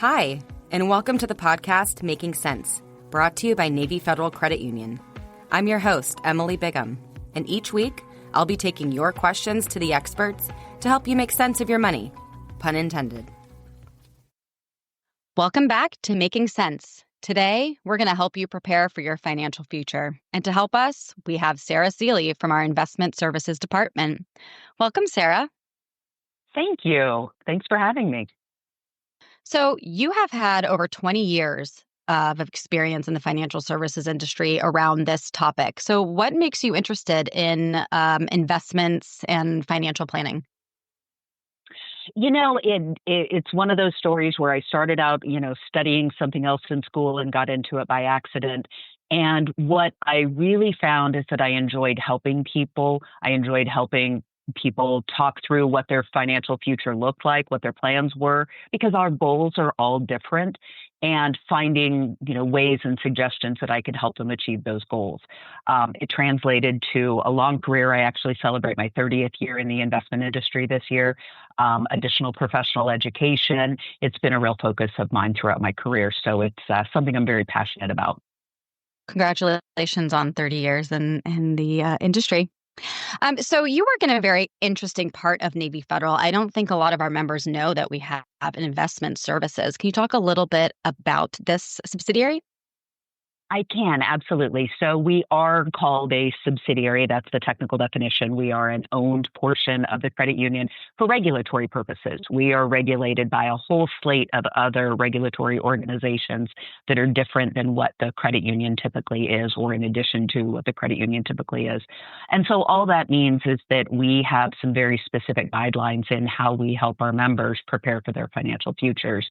Hi, and welcome to the podcast Making Sense, brought to you by Navy Federal Credit Union. I'm your host, Emily Bigham, and each week I'll be taking your questions to the experts to help you make sense of your money, pun intended. Welcome back to Making Sense. Today, we're going to help you prepare for your financial future. And to help us, we have Sarah Seeley from our Investment Services Department. Welcome, Sarah. Thank you. Thanks for having me. So you have had over 20 years of experience in the financial services industry around this topic. So what makes you interested in investments and financial planning? You know, it's one of those stories where I started out, studying something else in school and got into it by accident. And what I really found is that I enjoyed helping people. I enjoyed helping people talk through what their financial future looked like, what their plans were, because our goals are all different, and finding, ways and suggestions that I could help them achieve those goals. It translated to a long career. I actually celebrate my 30th year in the investment industry this year. Additional professional education. It's been a real focus of mine throughout my career. So it's something I'm very passionate about. Congratulations on 30 years in the industry. So you work in a very interesting part of Navy Federal. I don't think a lot of our members know that we have an investment services. Can you talk a little bit about this subsidiary? I can, absolutely. So we are called a subsidiary. That's the technical definition. We are an owned portion of the credit union for regulatory purposes. We are regulated by a whole slate of other regulatory organizations that are different than what the credit union typically is, or in addition to what the credit union typically is. And so all that means is that we have some very specific guidelines in how we help our members prepare for their financial futures.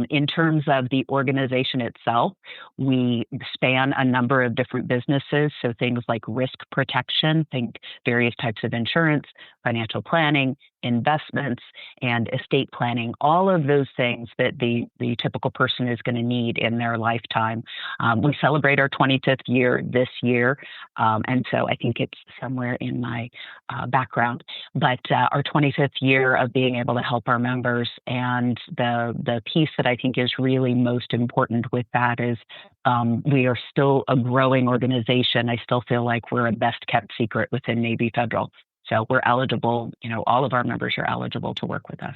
In terms of the organization itself, we span a number of different businesses. So things like risk protection, think various types of insurance, financial planning, investments, and estate planning, all of those things that the typical person is going to need in their lifetime. We celebrate our 25th year this year. And so I think it's somewhere in my background. But our 25th year of being able to help our members, and the piece that I think is really most important with that is we are still a growing organization. I still feel like we're a best kept secret within Navy Federal. So we're eligible, all of our members are eligible to work with us.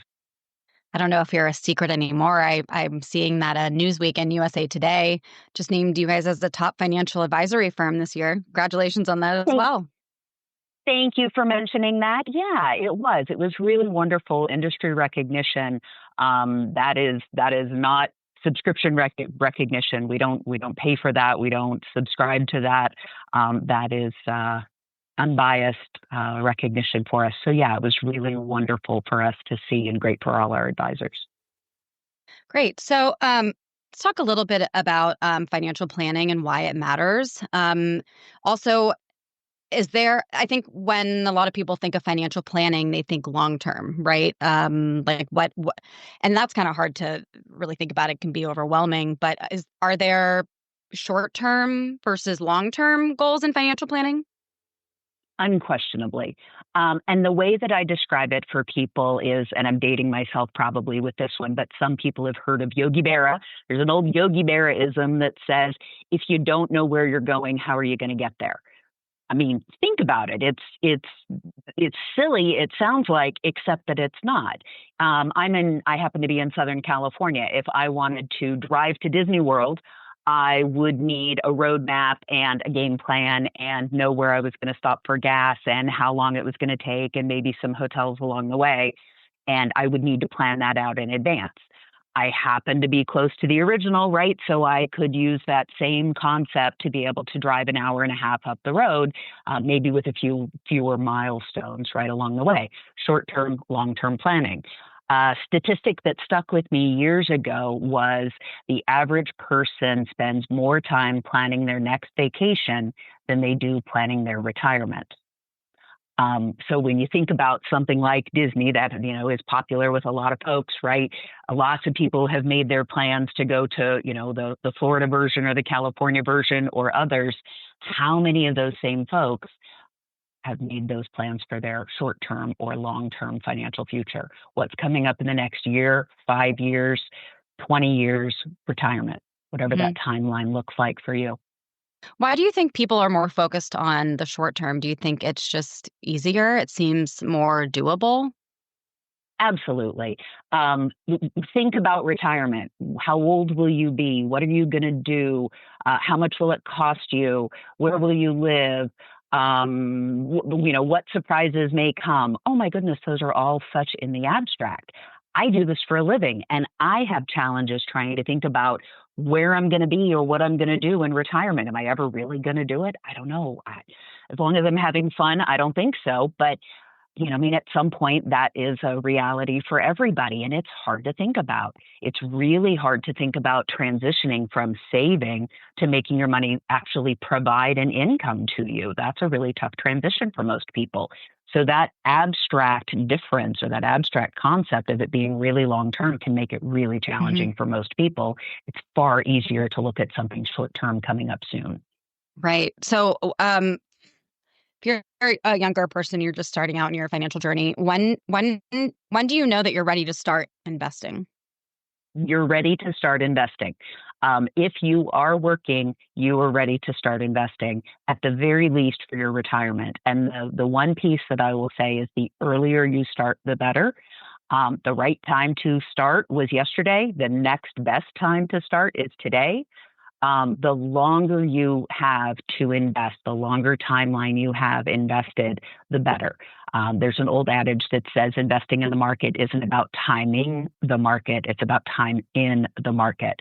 I don't know if you're a secret anymore. I'm seeing that Newsweek and USA Today just named you guys as the top financial advisory firm this year. Congratulations on that as well. Thank you for mentioning that. Yeah, it was. It was really wonderful industry recognition. That is not subscription recognition. We don't pay for that. We don't subscribe to that. That is unbiased recognition for us. So yeah, it was really wonderful for us to see, and great for all our advisors. Great. So let's talk a little bit about financial planning and why it matters. Also, I think when a lot of people think of financial planning, they think long-term, right? Like what, and that's kind of hard to really think about. It can be overwhelming, but are there short-term versus long-term goals in financial planning? Unquestionably. And the way that I describe it for people is, and I'm dating myself probably with this one, but some people have heard of Yogi Berra. There's an old Yogi Berra-ism that says, if you don't know where you're going, how are you going to get there? I mean, think about it. It's silly. It sounds like, except that it's not. I happen to be in Southern California. If I wanted to drive to Disney World, I would need a roadmap and a game plan and know where I was going to stop for gas and how long it was going to take, and maybe some hotels along the way. And I would need to plan that out in advance. I happen to be close to the original, right? So I could use that same concept to be able to drive an hour and a half up the road, maybe with a fewer milestones right along the way. Short-term, long-term planning. Statistic that stuck with me years ago was the average person spends more time planning their next vacation than they do planning their retirement. So when you think about something like Disney, that, is popular with a lot of folks, right? Lots of people have made their plans to go to, the Florida version or the California version or others. How many of those same folks have made those plans for their short-term or long-term financial future? What's coming up in the next year, 5 years, 20 years retirement, whatever Mhm. that timeline looks like for you. Why do you think people are more focused on the short term? Do you think it's just easier? It seems more doable? Absolutely. Think about retirement. How old will you be? What are you going to do? How much will it cost you? Where will you live? What surprises may come? Oh my goodness, those are all such in the abstract. I do this for a living, and I have challenges trying to think about where I'm going to be or what I'm going to do in retirement. Am I ever really going to do it? I don't know. As long as I'm having fun, I don't think so. But at some point that is a reality for everybody, and it's hard to think about. It's really hard to think about transitioning from saving to making your money actually provide an income to you. That's a really tough transition for most people. So that abstract difference or that abstract concept of it being really long term can make it really challenging for most people. It's far easier to look at something short term coming up soon. Right. So, if you're a younger person, you're just starting out in your financial journey, when do you know that you're ready to start investing? You're ready to start investing. If you are working, you are ready to start investing at the very least for your retirement. And the one piece that I will say is the earlier you start, the better. The right time to start was yesterday. The next best time to start is today. The longer you have to invest, the longer timeline you have invested, the better. There's an old adage that says investing in the market isn't about timing the market, it's about time in the market.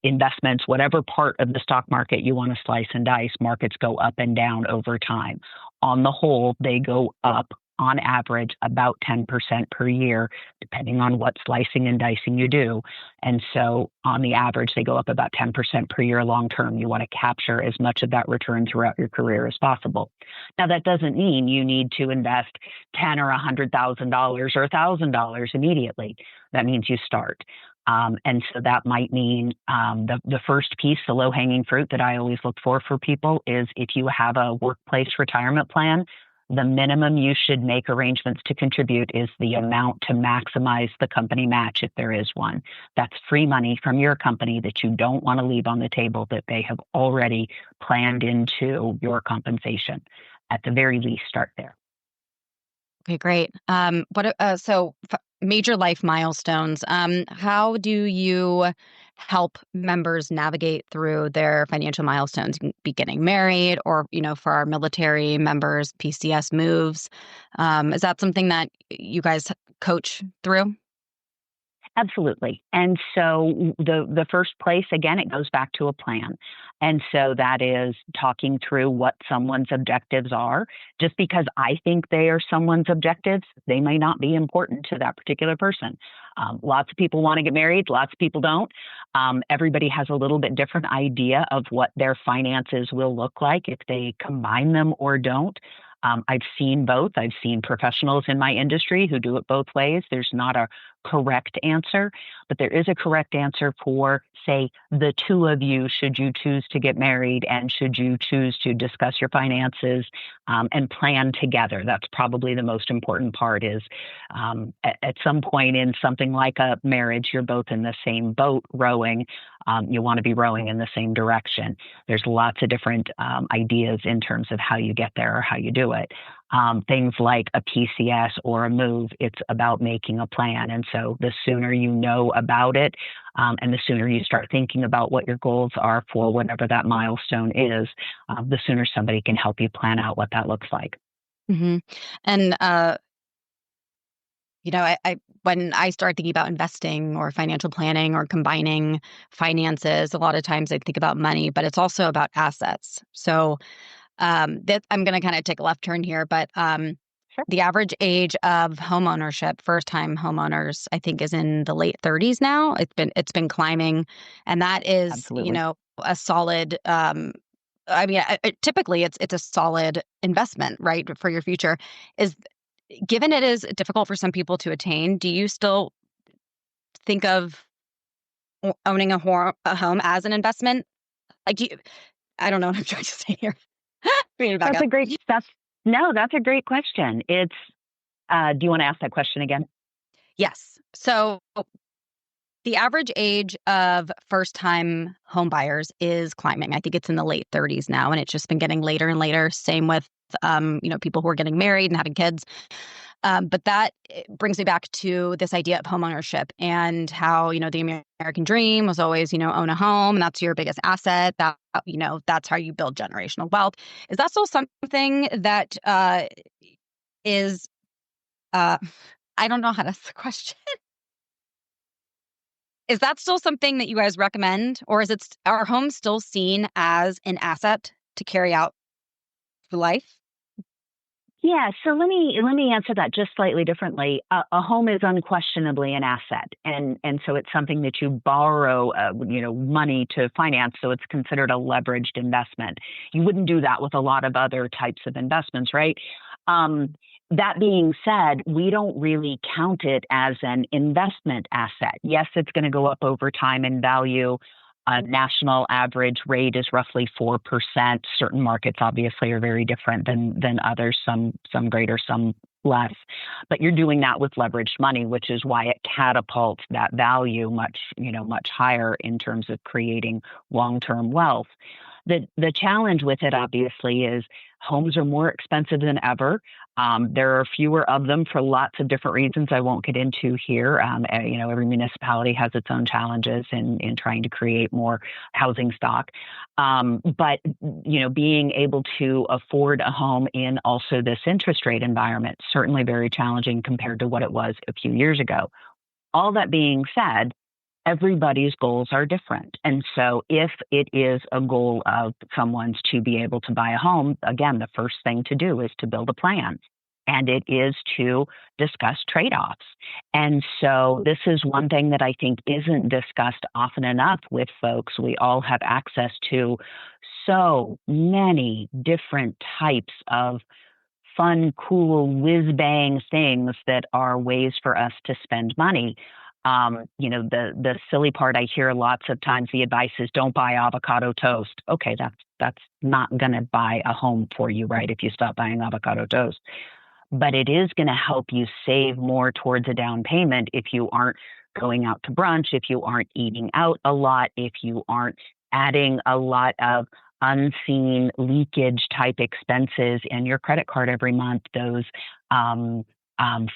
Investments, whatever part of the stock market you want to slice and dice, markets go up and down over time. On the whole, they go up on average about 10% per year, depending on what slicing and dicing you do. And so on the average, they go up about 10% per year long term. You want to capture as much of that return throughout your career as possible. Now, that doesn't mean you need to invest $10,000 or $100,000 or $1,000 immediately. That means you start. And so that might mean the first piece, the low hanging fruit that I always look for people is if you have a workplace retirement plan, the minimum you should make arrangements to contribute is the amount to maximize the company match if there is one. That's free money from your company that you don't want to leave on the table that they have already planned into your compensation. At the very least, start there. Okay, great. Major life milestones. How do you help members navigate through their financial milestones? You can be getting married, or for our military members, PCS moves. Is that something that you guys coach through? Absolutely. And so the first place, again, it goes back to a plan. And so that is talking through what someone's objectives are. Just because I think they are someone's objectives, they may not be important to that particular person. Lots of people want to get married. Lots of people don't. Everybody has a little bit different idea of what their finances will look like if they combine them or don't. I've seen both. I've seen professionals in my industry who do it both ways. There's not a correct answer, but there is a correct answer for, say, the two of you, should you choose to get married and should you choose to discuss your finances and plan together. That's probably the most important part is at some point in something like a marriage, you're both in the same boat rowing. You want to be rowing in the same direction. There's lots of different ideas in terms of how you get there or how you do it. Things like a PCS or a move, it's about making a plan. And so the sooner you know about it and the sooner you start thinking about what your goals are for whatever that milestone is, the sooner somebody can help you plan out what that looks like. Mm-hmm. And I when I start thinking about investing or financial planning or combining finances, a lot of times I think about money, but it's also about assets. So that I'm going to kind of take a left turn here, but Sure. the average age of home ownership, first-time homeowners, I think, is in the late 30s now. It's been climbing, and that is, Absolutely. a solid. Typically, it's a solid investment, right, for your future. Is Given it is difficult for some people to attain, do you still think of owning a home as an investment? Like, I don't know what I'm trying to say here. Bring it back That's up. a great, that's a great question. Do you want to ask that question again? Yes. So The average age of first-time home buyers is climbing. I think it's in the late 30s now, and it's just been getting later and later. Same with, people who are getting married and having kids. But that brings me back to this idea of homeownership and how, the American dream was always, own a home, and that's your biggest asset. That's how you build generational wealth. Is that still something that is, I don't know how to ask the question. Is that still something that you guys recommend, or are homes still seen as an asset to carry out for life? Yeah, so let me answer that just slightly differently. A home is unquestionably an asset, and so it's something that you borrow, money to finance. So it's considered a leveraged investment. You wouldn't do that with a lot of other types of investments, right? That being said, we don't really count it as an investment asset. Yes, it's going to go up over time in value. National average rate is roughly 4%. Certain markets obviously are very different than others, some greater, some less. But you're doing that with leveraged money, which is why it catapults that value much higher in terms of creating long-term wealth. The challenge with it, obviously, is homes are more expensive than ever. There are fewer of them for lots of different reasons I won't get into here. Every municipality has its own challenges in trying to create more housing stock. But being able to afford a home in also this interest rate environment, certainly very challenging compared to what it was a few years ago. All that being said, everybody's goals are different. And so if it is a goal of someone's to be able to buy a home, again, the first thing to do is to build a plan. And it is to discuss trade-offs. And so this is one thing that I think isn't discussed often enough with folks. We all have access to so many different types of fun, cool, whiz-bang things that are ways for us to spend money. The silly part I hear lots of times, the advice is don't buy avocado toast. Okay, that's not going to buy a home for you, right? If you stop buying avocado toast. But it is going to help you save more towards a down payment if you aren't going out to brunch, if you aren't eating out a lot, if you aren't adding a lot of unseen leakage type expenses in your credit card every month, those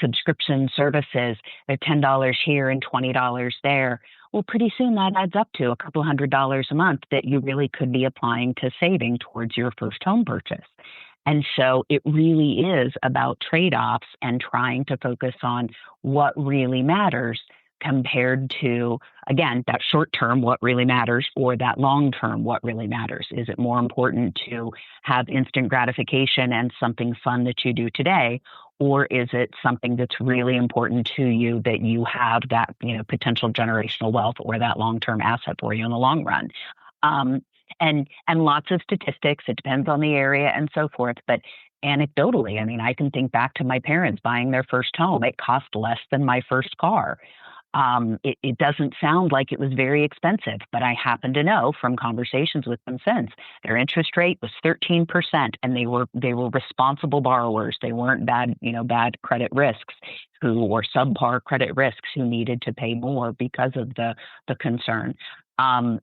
subscription services, they're $10 here and $20 there. Well, pretty soon that adds up to a couple $100 a month that you really could be applying to saving towards your first home purchase. And so it really is about trade-offs and trying to focus on what really matters compared to, again, that short term, what really matters, or that long term, what really matters. Is it more important to have instant gratification and something fun that you do today? Or is it something that's really important to you that you have that, potential generational wealth or that long-term asset for you in the long run? And lots of statistics, it depends on the area and so forth. But anecdotally, I can think back to my parents buying their first home. It cost less than my first car. It doesn't sound like it was very expensive, but I happen to know from conversations with them since their interest rate was 13%, and they were responsible borrowers. They weren't bad credit risks or subpar credit risks who needed to pay more because of the concern. My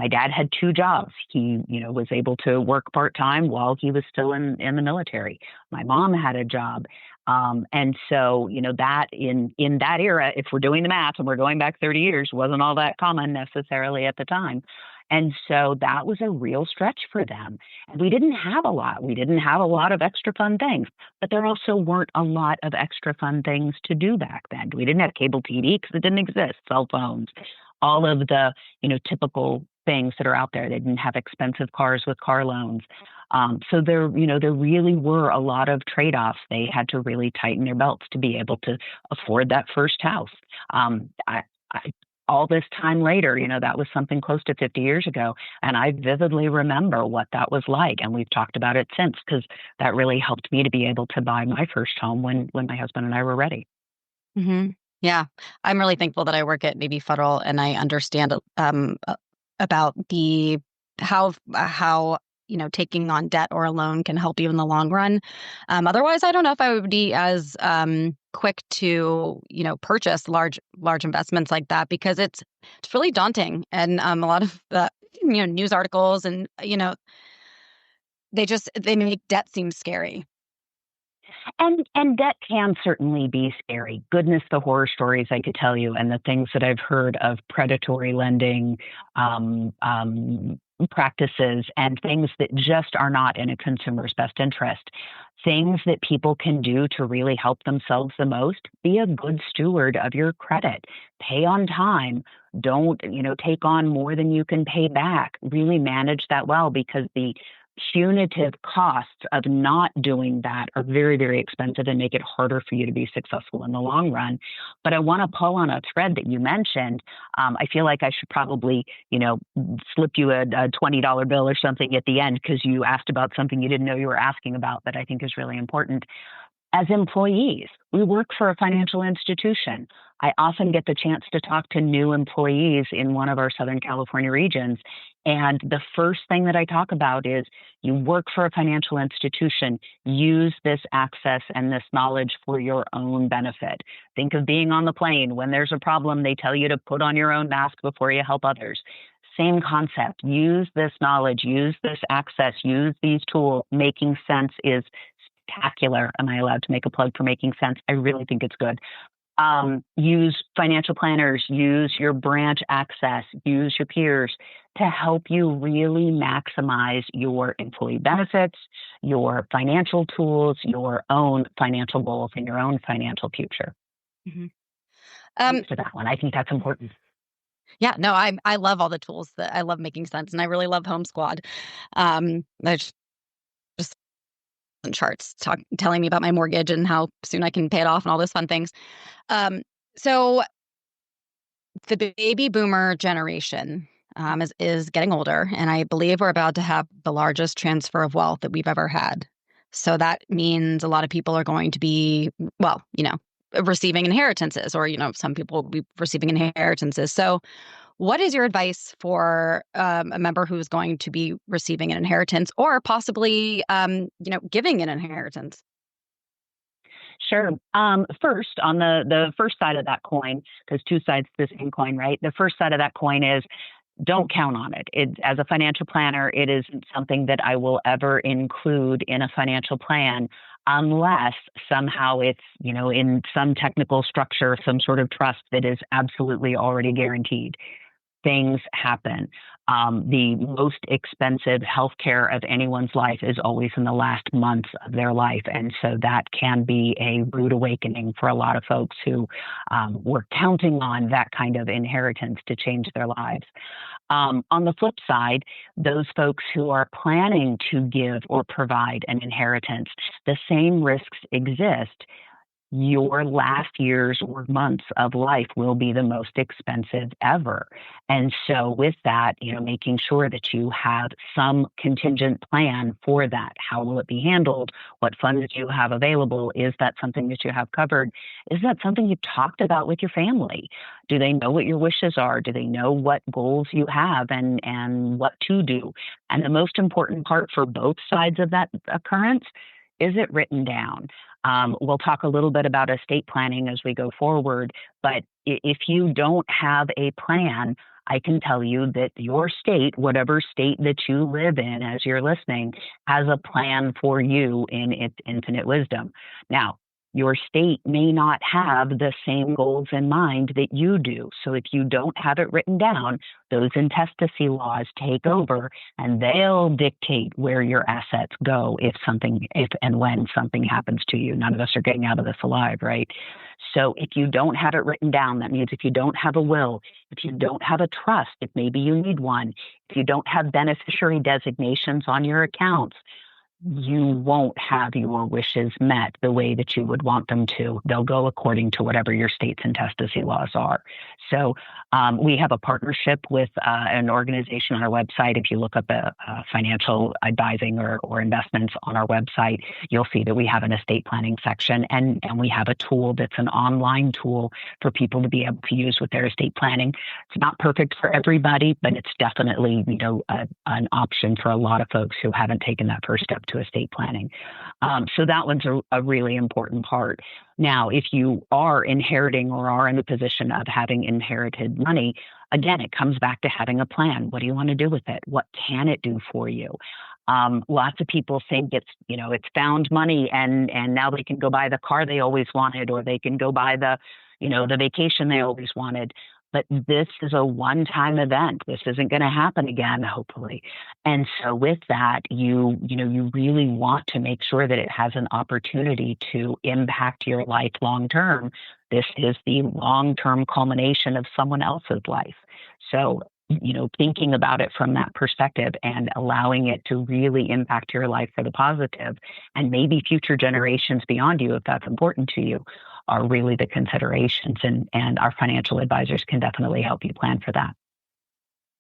dad had two jobs. He, was able to work part-time while he was still in the military. My mom had a job. And so, that in that era, if we're doing the math and we're going back 30 years, wasn't all that common necessarily at the time. And so that was a real stretch for them. We didn't have a lot. We didn't have a lot of extra fun things, but there also weren't a lot of extra fun things to do back then. We didn't have cable TV because it didn't exist, cell phones, all of the, typical things that are out there. They didn't have expensive cars with car loans. So there really were a lot of trade-offs. They had to really tighten their belts to be able to afford that first house. All this time later, that was something close to 50 years ago. And I vividly remember what that was like. And we've talked about it since, because that really helped me to be able to buy my first home when my husband and I were ready. Mm-hmm. Yeah. I'm really thankful that I work at Navy Federal and I understand about how taking on debt or a loan can help you in the long run. Otherwise, I don't know if I would be as quick to, purchase large investments like that, because it's really daunting. And a lot of the, news articles and, they make debt seem scary. And debt can certainly be scary. Goodness, the horror stories I could tell you, and the things that I've heard of predatory lending practices, and things that just are not in a consumer's best interest. Things that people can do to really help themselves the most: be a good steward of your credit. Pay on time. Don't, take on more than you can pay back. Really manage that well, because the punitive costs of not doing that are very, very expensive and make it harder for you to be successful in the long run. But I want to pull on a thread that you mentioned. I feel like I should probably, slip you a $20 bill or something at the end, because you asked about something you didn't know you were asking about that I think is really important. As employees, we work for a financial institution. I often get the chance to talk to new employees in one of our Southern California regions. And the first thing that I talk about is, you work for a financial institution. Use this access and this knowledge for your own benefit. Think of being on the plane. When there's a problem, they tell you to put on your own mask before you help others. Same concept. Use this knowledge, use this access, use these tools. Making Sense is spectacular. Am I allowed to make a plug for Making Sense? I really think it's good. Use financial planners, use your branch access, use your peers to help you really maximize your employee benefits, your financial tools, your own financial goals, and your own financial future. Mm-hmm. For that one, I think that's important. Yeah, no, I love all the tools. That I love Making Sense, and I really love Home Squad. There's just charts telling me about my mortgage and how soon I can pay it off and all those fun things. So the baby boomer generation is getting older, and I believe we're about to have the largest transfer of wealth that we've ever had. So that means a lot of people are going to be, receiving inheritances, or, some people will be receiving inheritances. So what is your advice for a member who's going to be receiving an inheritance, or possibly, giving an inheritance? Sure. First, on the first side of that coin, there's two sides to the same coin, right? The first side of that coin is, don't count on it. As a financial planner, it isn't something that I will ever include in a financial plan unless somehow it's, in some technical structure, some sort of trust that is absolutely already guaranteed. Things happen. The most expensive healthcare of anyone's life is always in the last months of their life. And so that can be a rude awakening for a lot of folks who were counting on that kind of inheritance to change their lives. On the flip side, those folks who are planning to give or provide an inheritance, the same risks exist. Your last years or months of life will be the most expensive ever. And so with that, making sure that you have some contingent plan for that. How will it be handled? What funds do you have available? Is that something that you have covered? Is that something you've talked about with your family? Do they know what your wishes are? Do they know what goals you have and what to do? And the most important part for both sides of that occurrence, is it written down? We'll talk a little bit about estate planning as we go forward, but if you don't have a plan, I can tell you that your state, whatever state that you live in as you're listening, has a plan for you in its infinite wisdom. Now, your state may not have the same goals in mind that you do. So if you don't have it written down, those intestacy laws take over and they'll dictate where your assets go if and when something happens to you. None of us are getting out of this alive, right? So if you don't have it written down, that means if you don't have a will, if you don't have a trust, if maybe you need one, if you don't have beneficiary designations on your accounts, you won't have your wishes met the way that you would want them to. They'll go according to whatever your state's intestacy laws are. So we have a partnership with an organization on our website. If you look up financial advising or investments on our website, you'll see that we have an estate planning section, and we have a tool that's an online tool for people to be able to use with their estate planning. It's not perfect for everybody, but it's definitely, an option for a lot of folks who haven't taken that first step to estate planning. So that one's a really important part. Now, if you are inheriting or are in the position of having inherited money, again, it comes back to having a plan. What do you want to do with it? What can it do for you? Lots of people think it's found money and now they can go buy the car they always wanted, or they can go buy the vacation they always wanted. But this is a one-time event. This isn't going to happen again, hopefully. And so with that, you really want to make sure that it has an opportunity to impact your life long-term. This is the long-term culmination of someone else's life. So, thinking about it from that perspective and allowing it to really impact your life for the positive, and maybe future generations beyond you, if that's important to you, are really the considerations. And our financial advisors can definitely help you plan for that.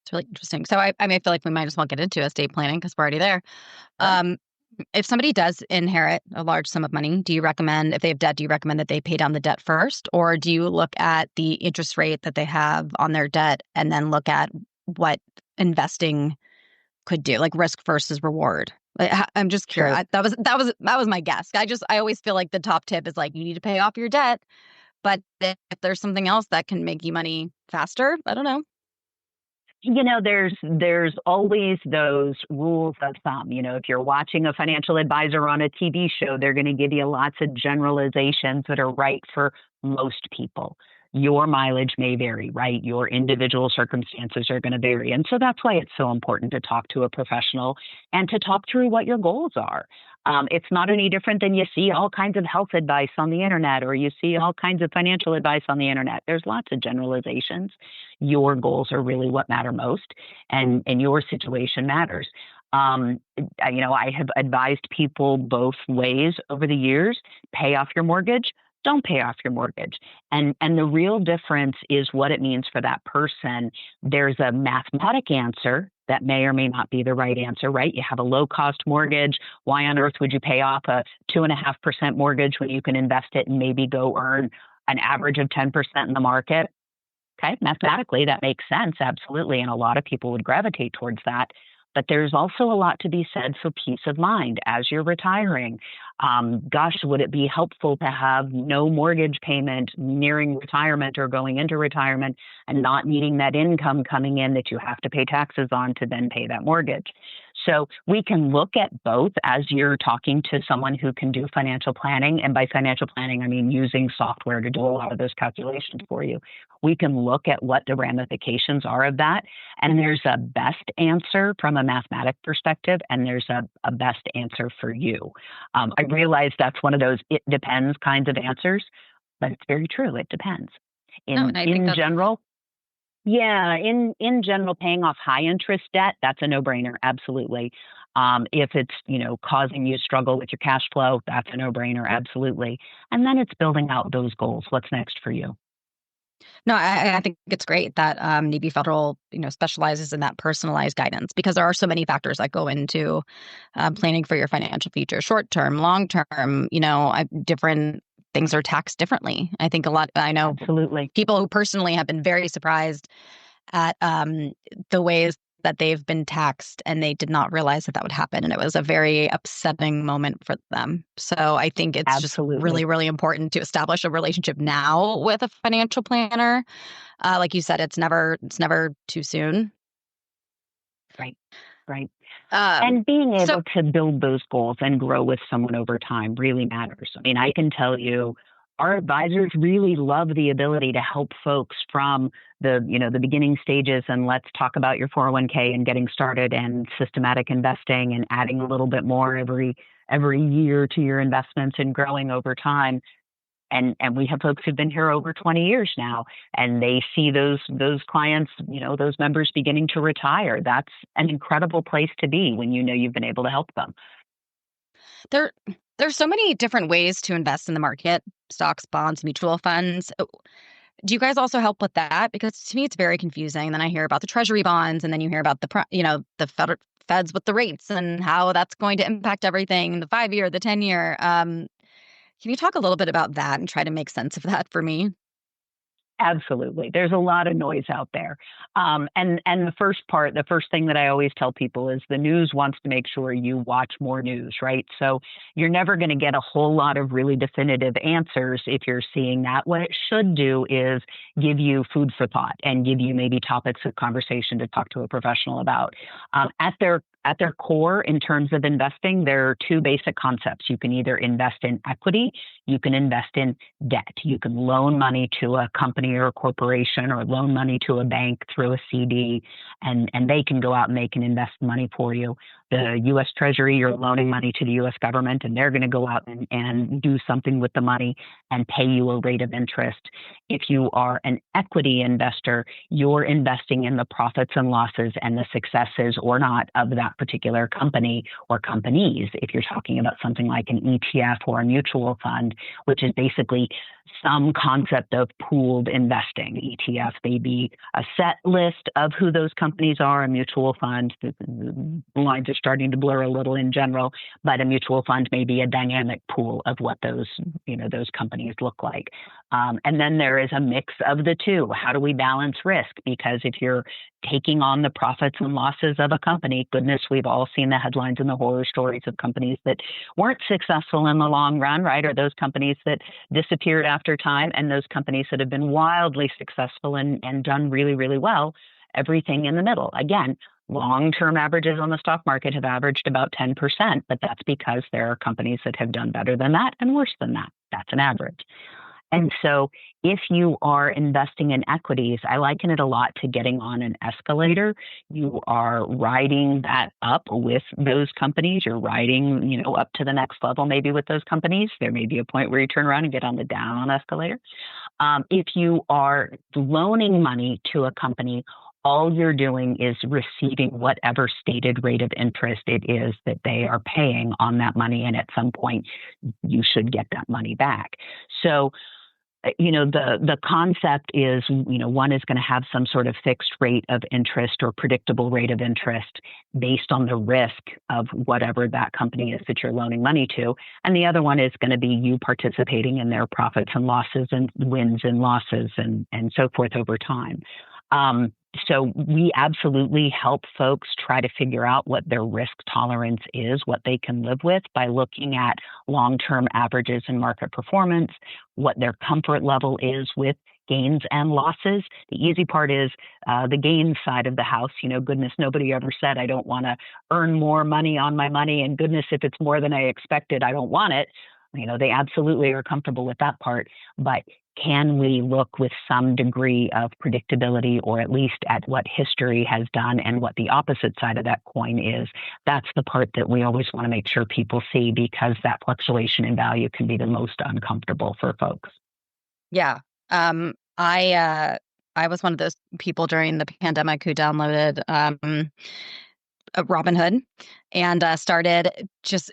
It's really interesting. So I may feel like we might as well get into estate planning because we're already there. If somebody does inherit a large sum of money, do you recommend, if they have debt, do you recommend that they pay down the debt first? Or do you look at the interest rate that they have on their debt and then look at what investing could do, like risk versus reward? I'm just curious. Sure. That was my guess. I always feel like the top tip is like, you need to pay off your debt, but if there's something else that can make you money faster, I don't know. There's always those rules of thumb. If you're watching a financial advisor on a TV show, they're going to give you lots of generalizations that are right for most people. Your mileage may vary, right? Your individual circumstances are going to vary. And so that's why it's so important to talk to a professional and to talk through what your goals are. It's not any different than you see all kinds of health advice on the internet, or you see all kinds of financial advice on the internet. There's lots of generalizations. Your goals are really what matter most, and your situation matters. I have advised people both ways over the years. Pay off your mortgage. Don't pay off your mortgage. And the real difference is what it means for that person. There's a mathematic answer that may or may not be the right answer, right? You have a low cost mortgage. Why on earth would you pay off a 2.5% mortgage when you can invest it and maybe go earn an average of 10% in the market? Okay, mathematically, that makes sense, absolutely. And a lot of people would gravitate towards that. But there's also a lot to be said for peace of mind as you're retiring. Would it be helpful to have no mortgage payment nearing retirement or going into retirement and not needing that income coming in that you have to pay taxes on to then pay that mortgage? So we can look at both as you're talking to someone who can do financial planning. And by financial planning, I mean using software to do a lot of those calculations for you. We can look at what the ramifications are of that. And there's a best answer from a mathematic perspective, and there's a best answer for you. I realize that's one of those it depends kinds of answers, but it's very true. It depends. In general, yeah, in general, paying off high interest debt, that's a no-brainer, absolutely. If it's, causing you struggle with your cash flow, that's a no-brainer, absolutely. And then it's building out those goals. What's next for you? No, I think it's great that Navy Federal, specializes in that personalized guidance, because there are so many factors that go into planning for your financial future, short term, long term. Different things are taxed differently. I think I know absolutely people who personally have been very surprised at the ways that they've been taxed, and they did not realize that would happen. And it was a very upsetting moment for them. So I think it's absolutely just really, really important to establish a relationship now with a financial planner. Like you said, it's never too soon. Right. And being able to build those goals and grow with someone over time really matters. I mean, I can tell you, our advisors really love the ability to help folks from the beginning stages, and let's talk about your 401k and getting started and systematic investing and adding a little bit more every year to your investments and growing over time. And we have folks who've been here over 20 years now, and they see those clients, those members beginning to retire. That's an incredible place to be when you've been able to help them. There, there's so many different ways to invest in the market, stocks, bonds, mutual funds. Do you guys also help with that? Because to me, it's very confusing. Then I hear about the treasury bonds, and then you hear about the feds with the rates and how that's going to impact everything, the 5-year, the 10-year. Can you talk a little bit about that and try to make sense of that for me? Absolutely. There's a lot of noise out there. And the first thing that I always tell people is the news wants to make sure you watch more news, right? So you're never going to get a whole lot of really definitive answers if you're seeing that. What it should do is give you food for thought and give you maybe topics of conversation to talk to a professional about. At their core, in terms of investing, there are two basic concepts. You can either invest in equity, you can invest in debt. You can loan money to a company or a corporation or loan money to a bank through a CD, and they can go out and they can invest money for you. The U.S. Treasury, you're loaning money to the U.S. government, and they're going to go out and do something with the money and pay you a rate of interest. If you are an equity investor, you're investing in the profits and losses and the successes or not of that particular company or companies. If you're talking about something like an ETF or a mutual fund, which is basically some concept of pooled investing. ETF may be a set list of who those companies are. A mutual fund, the lines are starting to blur a little in general, but a mutual fund may be a dynamic pool of what those companies look like. And then there is a mix of the two. How do we balance risk? Because if you're taking on the profits and losses of a company, goodness, we've all seen the headlines and the horror stories of companies that weren't successful in the long run, right? Or those companies that disappeared after time, and those companies that have been wildly successful and done really, really well, everything in the middle. Again, long-term averages on the stock market have averaged about 10%, but that's because there are companies that have done better than that and worse than that. That's an average. And so if you are investing in equities, I liken it a lot to getting on an escalator. You are riding that up with those companies. You're riding, up to the next level, maybe with those companies. There may be a point where you turn around and get on the down escalator. If you are loaning money to a company, all you're doing is receiving whatever stated rate of interest it is that they are paying on that money. And at some point, you should get that money back. So, the concept is, one is going to have some sort of fixed rate of interest or predictable rate of interest based on the risk of whatever that company is that you're loaning money to. And the other one is going to be you participating in their profits and losses and wins and losses and so forth over time. So we absolutely help folks try to figure out what their risk tolerance is, what they can live with by looking at long-term averages in market performance, what their comfort level is with gains and losses. The easy part is the gains side of the house. Goodness, nobody ever said, I don't want to earn more money on my money. And goodness, if it's more than I expected, I don't want it. They absolutely are comfortable with that part. But can we look with some degree of predictability, or at least at what history has done and what the opposite side of that coin is? That's the part that we always want to make sure people see, because that fluctuation in value can be the most uncomfortable for folks. Yeah. I was one of those people during the pandemic who downloaded Robinhood and started just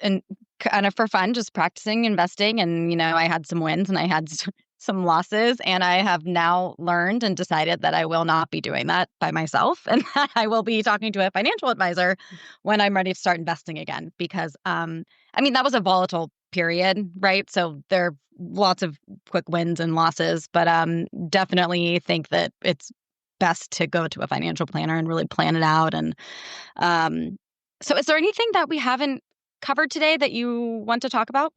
kind of for fun, just practicing investing. And, I had some wins and I had some losses, and I have now learned and decided that I will not be doing that by myself, and that I will be talking to a financial advisor when I'm ready to start investing again. Because, that was a volatile period, right? So there are lots of quick wins and losses, but definitely think that it's best to go to a financial planner and really plan it out. And so is there anything that we haven't covered today that you want to talk about?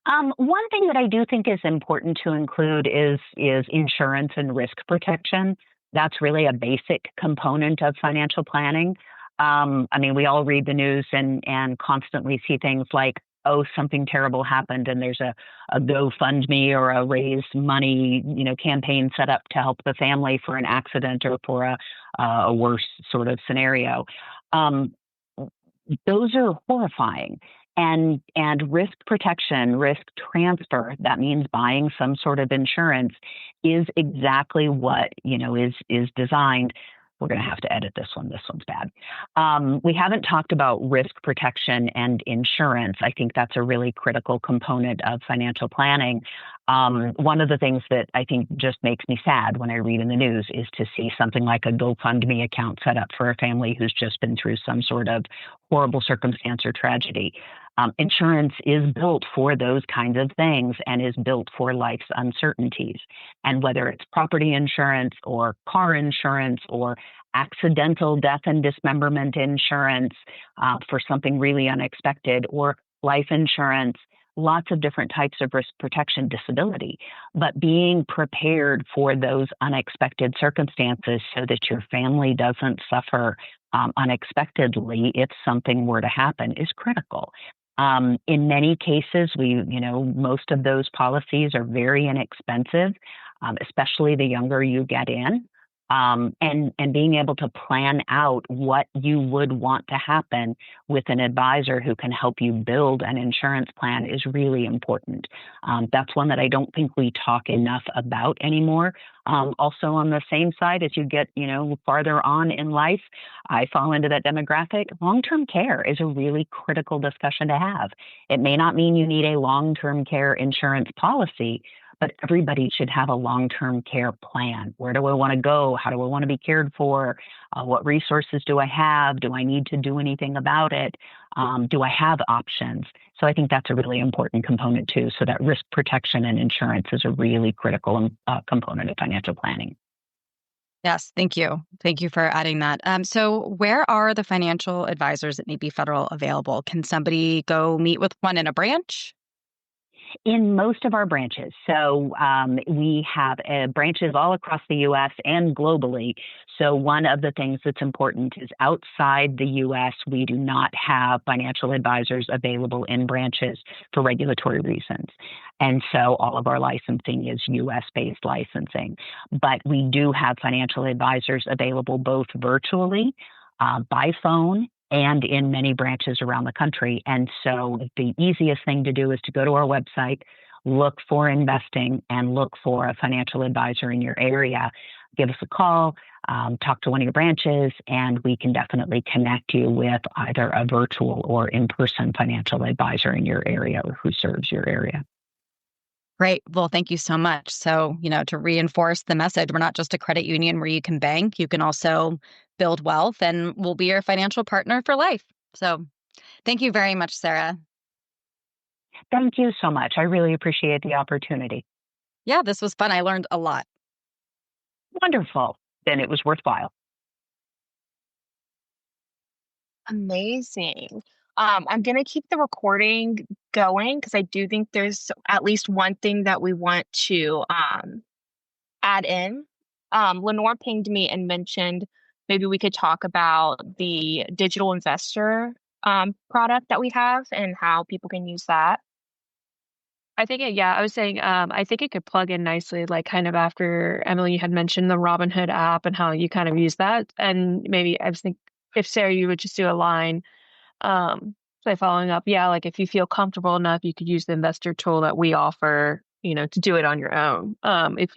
One thing that I do think is important to include is insurance and risk protection. That's really a basic component of financial planning. We all read the news and constantly see things like, oh, something terrible happened, and there's a GoFundMe or a raise money, campaign set up to help the family for an accident or for a worse sort of scenario. Those are horrifying. And risk protection, risk transfer, that means buying some sort of insurance, is exactly what, is designed we're going to have to edit this one. This one's bad. We haven't talked about risk protection and insurance. I think that's a really critical component of financial planning. One of the things that I think just makes me sad when I read in the news is to see something like a GoFundMe account set up for a family who's just been through some sort of horrible circumstance or tragedy. Insurance is built for those kinds of things and is built for life's uncertainties. And whether it's property insurance or car insurance or accidental death and dismemberment insurance for something really unexpected, or life insurance, lots of different types of risk protection, disability, but being prepared for those unexpected circumstances so that your family doesn't suffer unexpectedly if something were to happen is critical. In many cases, most of those policies are very inexpensive, especially the younger you get in. And being able to plan out what you would want to happen with an advisor who can help you build an insurance plan is really important. That's one that I don't think we talk enough about anymore. Also, on the same side, as you get, farther on in life, I fall into that demographic. Long-term care is a really critical discussion to have. It may not mean you need a long-term care insurance policy, but everybody should have a long-term care plan. Where do I want to go? How do I want to be cared for? What resources do I have? Do I need to do anything about it? Do I have options? So I think that's a really important component too. So that risk protection and insurance is a really critical component of financial planning. Yes, thank you. Thank you for adding that. So where are the financial advisors at Navy Federal available? Can somebody go meet with one in a branch? In most of our branches. So we have branches all across the U.S. and globally. So one of the things that's important is outside the U.S., we do not have financial advisors available in branches for regulatory reasons. And so all of our licensing is U.S.-based licensing. But we do have financial advisors available both virtually, by phone, and in many branches around the country. And so the easiest thing to do is to go to our website, look for investing, and look for a financial advisor in your area. Give us a call, talk to one of your branches, and we can definitely connect you with either a virtual or in-person financial advisor in your area or who serves your area. Great. Well, thank you so much. So, to reinforce the message, we're not just a credit union where you can bank, you can also build wealth, and we'll be your financial partner for life. So thank you very much, Sarah. Thank you so much. I really appreciate the opportunity. Yeah, this was fun. I learned a lot. Wonderful. Then it was worthwhile. Amazing. I'm going to keep the recording going because I do think there's at least one thing that we want to add in. Lenore pinged me and mentioned maybe we could talk about the digital investor product that we have and how people can use that. I think I was saying, I think it could plug in nicely, like kind of after Emily, you had mentioned the Robinhood app and how you kind of use that. And maybe I was thinking if Sarah, you would just do a line, say following up. Yeah. Like if you feel comfortable enough, you could use the investor tool that we offer, to do it on your own. If if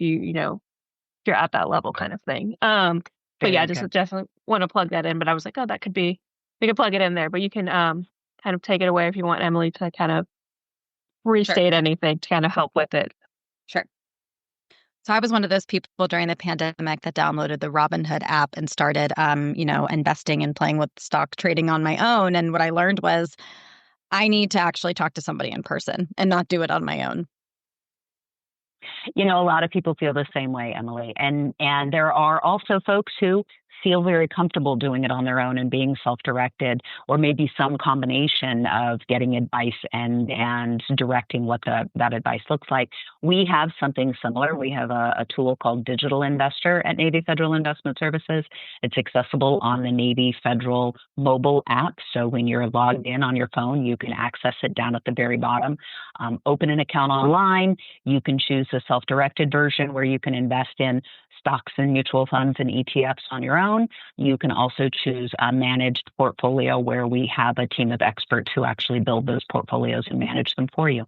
you're at that level kind of thing. But yeah, just definitely want to plug that in. But I was like, oh, we could plug it in there, but you can, kind of take it away if you want Emily to kind of restate anything to kind of help with it. Sure. So I was one of those people during the pandemic that downloaded the Robinhood app and started, investing and playing with stock trading on my own. And what I learned was I need to actually talk to somebody in person and not do it on my own. A lot of people feel the same way, Emily. And there are also folks who feel very comfortable doing it on their own and being self-directed, or maybe some combination of getting advice and directing what that advice looks like. We have something similar. We have a tool called Digital Investor at Navy Federal Investment Services. It's accessible on the Navy Federal mobile app. So when you're logged in on your phone, you can access it down at the very bottom. Open an account online. You can choose a self-directed version where you can invest in stocks and mutual funds and ETFs on your own. You can also choose a managed portfolio where we have a team of experts who actually build those portfolios and manage them for you.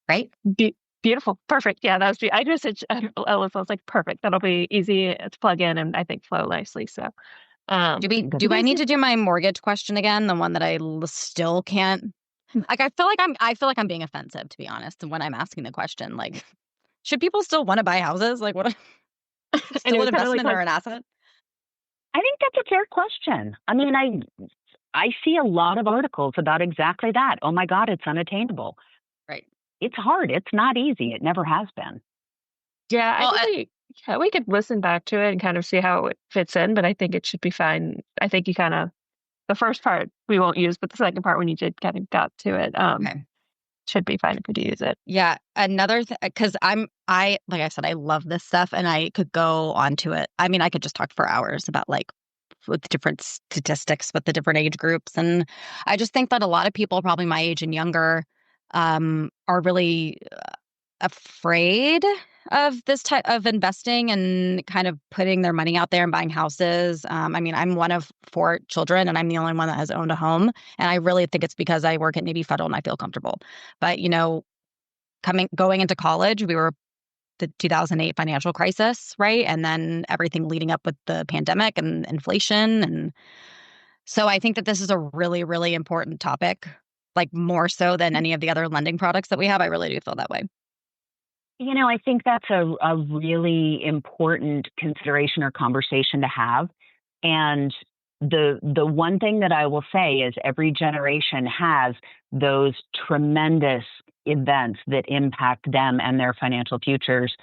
Right? Beautiful. Perfect. Yeah, that was, I just, Ellis, I was like, perfect. That'll be easy to plug in and I think flow nicely. So, Do I need to do my mortgage question again? The one that still can't. Like, I feel like I'm being offensive, to be honest, when I'm asking the question. Like, should people still want to buy houses? Like, what? Still an investment or an asset? I think that's a fair question. I mean, I see a lot of articles about exactly that. Oh my God, it's unattainable. Right. It's hard. It's not easy. It never has been. Yeah, Well, I think we could listen back to it and kind of see how it fits in, but I think it should be fine. I think you kind of, the first part we won't use, but the second part when you did kind of got to it, okay. should be fine if we do use it. Yeah. Another because like I said, I love this stuff and I could go on to it. I mean, I could just talk for hours about like with different statistics with the different age groups. And I just think that a lot of people, probably my age and younger, are really afraid of this type of investing and kind of putting their money out there and buying houses. I mean, I'm one of 4 children and I'm the only one that has owned a home. And I really think it's because I work at Navy Federal and I feel comfortable. But, going into college, we were the 2008 financial crisis, right? And then everything leading up with the pandemic and inflation. And so I think that this is a really, really important topic, like more so than any of the other lending products that we have. I really do feel that way. I think that's a really important consideration or conversation to have. And the one thing that I will say is every generation has those tremendous events that impact them and their financial futures,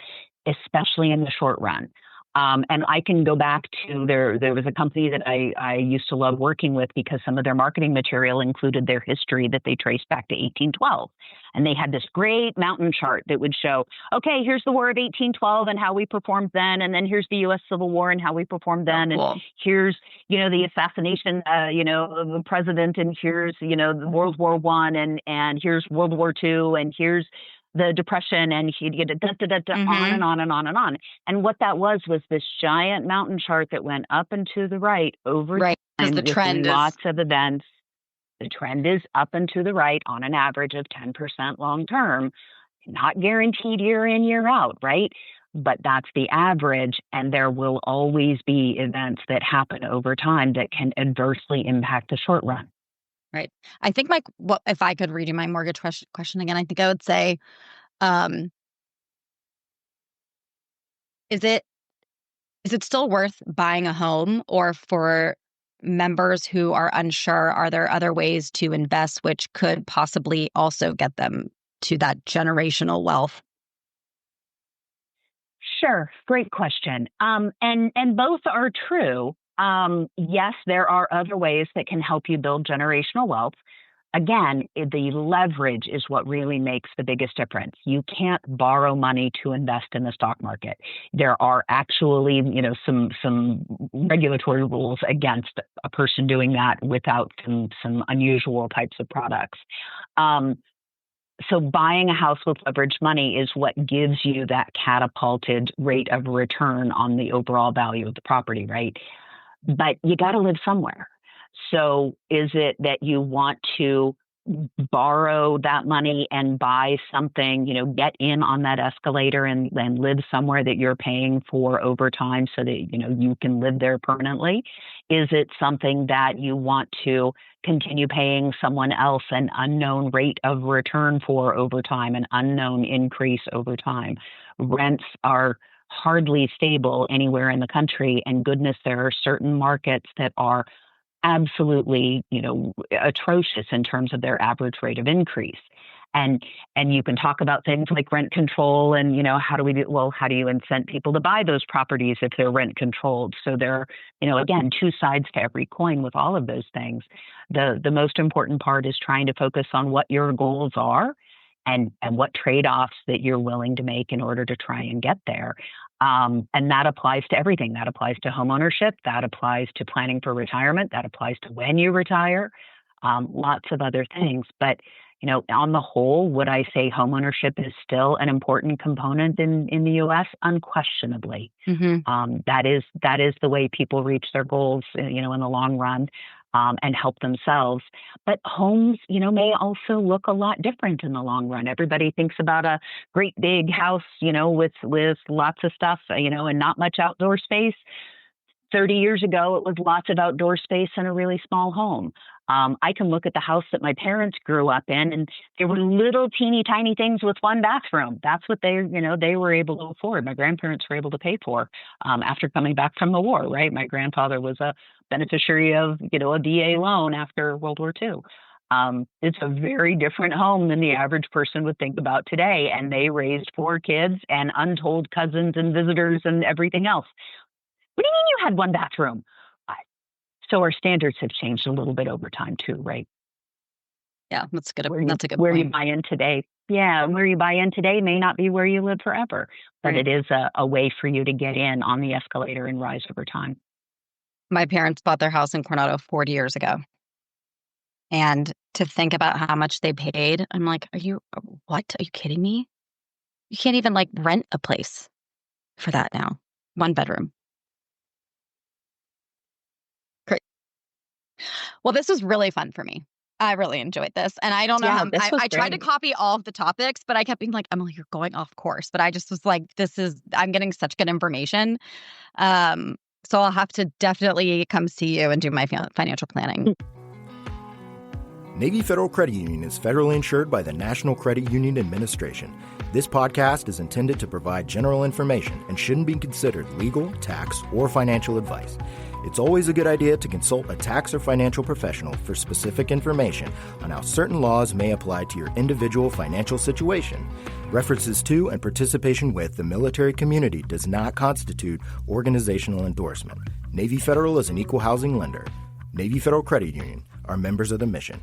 especially in the short run. And I can go back to there was a company that I used to love working with because some of their marketing material included their history that they traced back to 1812. And they had this great mountain chart that would show, okay, here's the War of 1812 and how we performed then. And then here's the U.S. Civil War and how we performed then. Oh, cool. And here's, the assassination, of the president. And here's, the World War I and here's World War II. And here's the Depression, and he'd get on and on and on and on. And what that was this giant mountain chart that went up and to the right over right, time the with trend lots of events. The trend is up and to the right on an average of 10% long term, not guaranteed year in, year out, right? But that's the average, and there will always be events that happen over time that can adversely impact the short run. Right. I think if I could redo my mortgage question again, I think I would say, is it still worth buying a home, or for members who are unsure, are there other ways to invest which could possibly also get them to that generational wealth? Sure. Great question. And both are true. Yes, there are other ways that can help you build generational wealth. Again, the leverage is what really makes the biggest difference. You can't borrow money to invest in the stock market. There are actually, some regulatory rules against a person doing that without some unusual types of products. So buying a house with leveraged money is what gives you that catapulted rate of return on the overall value of the property, right? But you got to live somewhere. So is it that you want to borrow that money and buy something, get in on that escalator and live somewhere that you're paying for over time so that, you can live there permanently? Is it something that you want to continue paying someone else an unknown rate of return for over time, an unknown increase over time? Rents are hardly stable anywhere in the country, and goodness, there are certain markets that are absolutely, atrocious in terms of their average rate of increase. And you can talk about things like rent control and, how do you incent people to buy those properties if they're rent controlled? So there are, again, two sides to every coin with all of those things. The most important part is trying to focus on what your goals are and what trade-offs that you're willing to make in order to try and get there. And that applies to everything. That applies to homeownership. That applies to planning for retirement. That applies to when you retire. Lots of other things. But, on the whole, would I say homeownership is still an important component in the U.S.? Unquestionably. Mm-hmm. That is the way people reach their goals, in the long run. and help themselves. But homes, may also look a lot different in the long run. Everybody thinks about a great big house, with lots of stuff, and not much outdoor space. 30 years ago, it was lots of outdoor space and a really small home. I can look at the house that my parents grew up in, and there were little teeny tiny things with one bathroom. That's what they were able to afford. My grandparents were able to pay for after coming back from the war, right? My grandfather was a beneficiary of, a VA loan after World War II. It's a very different home than the average person would think about today. And they raised 4 kids and untold cousins and visitors and everything else. What do you mean you had one bathroom? So our standards have changed a little bit over time too, right? Yeah, that's good. That's a good where point. you buy in today. Yeah, where you buy in today may not be where you live forever, but Right. it is a way for you to get in on the escalator and rise over time. My parents bought their house in Coronado 40 years ago. And to think about how much they paid, I'm like, what? Are you kidding me? You can't even rent a place for that now. 1 bedroom. Great. Well, this was really fun for me. I really enjoyed this. And I don't know Yeah, how this was I tried to great. copy all of the topics, but I kept being like, Emily, you're going off course. But I just was like, I'm getting such good information. So I'll have to definitely come see you and do my financial planning. Navy Federal Credit Union is federally insured by the National Credit Union Administration. This podcast is intended to provide general information and shouldn't be considered legal, tax, or financial advice. It's always a good idea to consult a tax or financial professional for specific information on how certain laws may apply to your individual financial situation. References to and participation with the military community does not constitute organizational endorsement. Navy Federal is an equal housing lender. Navy Federal Credit Union are members of the mission.